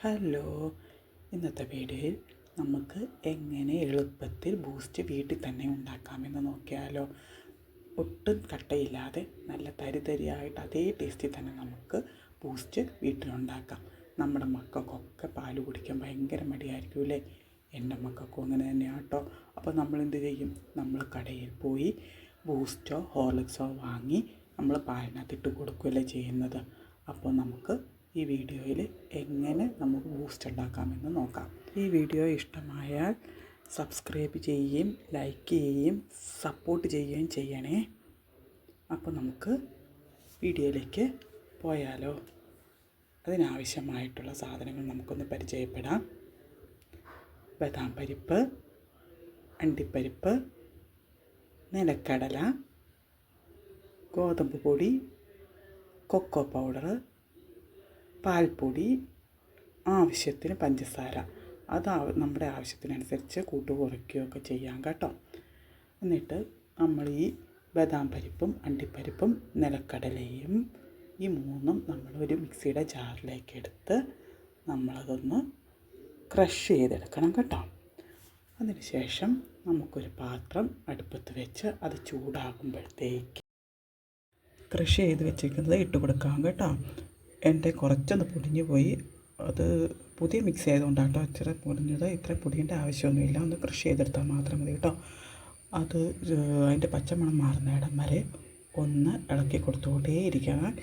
Hello, ഇന്നത്തെ വീഡിയോയിൽ നമുക്ക് എങ്ങനെ എളുപ്പത്തിൽ ബൂസ്റ്റ് വീട്ടിൽ തന്നെ ഉണ്ടാക്കാമെന്ന് നോക്കിയാലോ. ഒട്ടും കട്ടയില്ലാതെ നല്ല തരിതരിയായിട്ട് അതേ ടേസ്റ്റിൽ തന്നെ നമുക്ക് ബൂസ്റ്റ് വീട്ടിലുണ്ടാക്കാം. നമ്മുടെ മക്കൾക്കൊക്കെ പാൽ കുടിക്കാൻ ഭയങ്കര മടിയായിരിക്കുമല്ലേ. എൻ്റെ മക്കൾക്കും അങ്ങനെ തന്നെയാണ് കേട്ടോ. അപ്പോൾ നമ്മളെന്ത് ചെയ്യും? നമ്മൾ കടയിൽ പോയി ബൂസ്റ്റോ ഹോർലിക്സോ വാങ്ങി നമ്മൾ പാലിനകത്തിട്ട് കൊടുക്കുകയല്ലേ ചെയ്യുന്നത്. അപ്പോൾ നമുക്ക് ഈ വീഡിയോയിൽ എങ്ങനെ നമുക്ക് ബൂസ്റ്റ് ഉണ്ടാക്കാമെന്ന് നോക്കാം. ഈ വീഡിയോ ഇഷ്ടമായാൽ സബ്സ്ക്രൈബ് ചെയ്യുകയും ലൈക്ക് ചെയ്യുകയും സപ്പോർട്ട് ചെയ്യുകയും ചെയ്യണേ. അപ്പോൾ നമുക്ക് വീഡിയോയിലേക്ക് പോയാലോ. അതിനാവശ്യമായിട്ടുള്ള സാധനങ്ങൾ നമുക്കൊന്ന് പരിചയപ്പെടാം. ബദാം പരിപ്പ്, അണ്ടിപ്പരിപ്പ്, നിലക്കടല, ഗോതമ്പ് പൊടി, കൊക്കോ പൗഡർ, പാൽപ്പൊടി, ആവശ്യത്തിന് പഞ്ചസാര. അത് നമ്മുടെ ആവശ്യത്തിനനുസരിച്ച് കുറയ്ക്കുകയൊക്കെ ചെയ്യാം കേട്ടോ. എന്നിട്ട് നമ്മൾ ഈ ബദാം പരിപ്പും അണ്ടിപ്പരിപ്പും നിലക്കടലയും ഈ മൂന്നും നമ്മളൊരു മിക്സിയുടെ ജാറിലേക്ക് എടുത്ത് നമ്മളതൊന്ന് ക്രഷ് ചെയ്തെടുക്കണം കേട്ടോ. അതിന് ശേഷം നമുക്കൊരു പാത്രം അടുപ്പത്ത് വെച്ച് അത് ചൂടാകുമ്പോഴത്തേക്ക് ക്രഷ് ചെയ്ത് വെച്ചിരിക്കുന്നത് ഇട്ട് കൊടുക്കാം കേട്ടോ. എൻ്റെ കുറച്ചൊന്ന് പൊടിഞ്ഞു പോയി. അത് പുതിയ മിക്സ് ആയതുകൊണ്ടാണ് കേട്ടോ ഇച്ചിരി പൊടിഞ്ഞത്. ഇത്ര പൊടിയേണ്ട ആവശ്യമൊന്നുമില്ല. ഒന്ന് ക്രഷ് ചെയ്തെടുത്താൽ മാത്രം മതി കേട്ടോ. അത് അതിൻ്റെ പച്ചമണം മാറുന്നിടം വരെ ഒന്ന് ഇളക്കി കൊടുത്തുകൊണ്ടേയിരിക്കണം.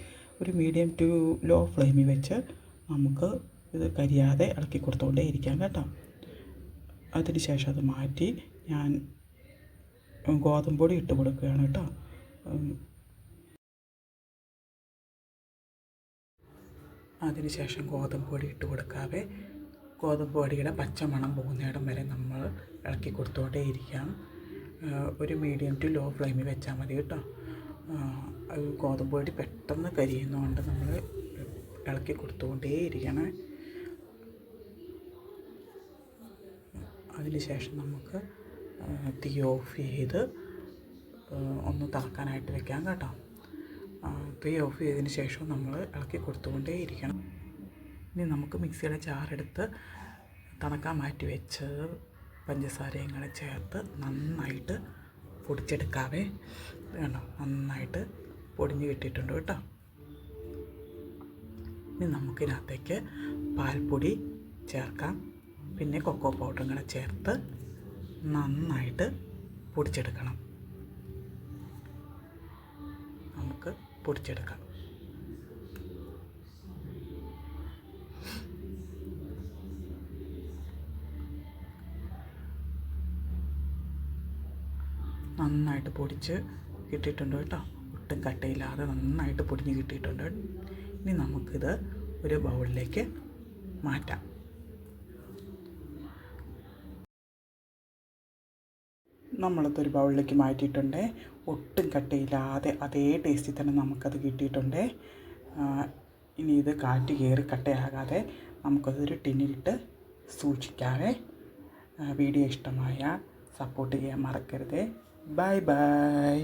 ഒരു മീഡിയം ടു ലോ ഫ്ലെയിമിൽ വെച്ച് നമുക്ക് ഇത് കരിയാതെ ഇളക്കി കൊടുത്തുകൊണ്ടേയിരിക്കാം കേട്ടോ. അതിന് ശേഷം അത് മാറ്റി ഞാൻ ഗോതമ്പ് പൊടി ഇട്ട് കൊടുക്കുകയാണ് കേട്ടോ. അതിനുശേഷം ഗോതമ്പ് പൊടി ഇട്ട് കൊടുക്കാതെ ഗോതമ്പ് പൊടിയുടെ പച്ചമണം പോകുന്നിടം വരെ നമ്മൾ ഇളക്കി കൊടുത്തുകൊണ്ടേയിരിക്കാം. ഒരു മീഡിയം ടു ലോ ഫ്ലെയിമിൽ വെച്ചാൽ മതി കേട്ടോ. ഗോതമ്പ് പൊടി പെട്ടെന്ന് കരിയുന്നതുകൊണ്ട് നമ്മൾ ഇളക്കി കൊടുത്തുകൊണ്ടേയിരിക്കണം. അതിനുശേഷം നമുക്ക് തീ ഓഫ് ചെയ്ത് ഒന്ന് തിളക്കാനായിട്ട് വെക്കാം കേട്ടോ. തീ ഓഫ് ചെയ്തതിന് ശേഷം നമ്മൾ ഇളക്കി കൊടുത്തുകൊണ്ടേയിരിക്കണം. ഇനി നമുക്ക് മിക്സിയുടെ ജാറെടുത്ത് തണുക്കാൻ മാറ്റി വെച്ച് പഞ്ചസാരയും കൂടെ ചേർത്ത് നന്നായിട്ട് പൊടിച്ചെടുക്കാവേ. വേണോ, നന്നായിട്ട് പൊടിഞ്ഞ് കിട്ടിയിട്ടുണ്ട് കേട്ടോ. ഇനി നമുക്കിതിനകത്തേക്ക് പാൽപ്പൊടി ചേർക്കാം. പിന്നെ കൊക്കോ പൗഡറും കൂടെ ചേർത്ത് നന്നായിട്ട് പൊടിച്ചെടുക്കണം. നമുക്ക് പൊടിച്ചെടുക്കാം. നന്നായിട്ട് പൊടിച്ച് കിട്ടിയിട്ടുണ്ട് കേട്ടോ. ഒട്ടും കട്ടയില്ലാതെ നന്നായിട്ട് പൊടിഞ്ഞ് കിട്ടിയിട്ടുണ്ട്. ഇനി നമുക്കിത് ഒരു ബൗളിലേക്ക് മാറ്റാം. നമ്മളതൊരു ബൗളിലേക്ക് മാറ്റിയിട്ടുണ്ട്. ഒട്ടും കട്ടയില്ലാതെ അതേ ടേസ്റ്റിൽ തന്നെ നമുക്കത് കിട്ടിയിട്ടുണ്ട്. ഇനി ഇത് കാറ്റ് കയറി കട്ടയാകാതെ നമുക്കതൊരു ടിന്നിലിട്ട് സൂക്ഷിക്കാവേ. വീഡിയോ ഇഷ്ടമായ സപ്പോർട്ട് ചെയ്യാൻ മറക്കരുത്. Bye bye.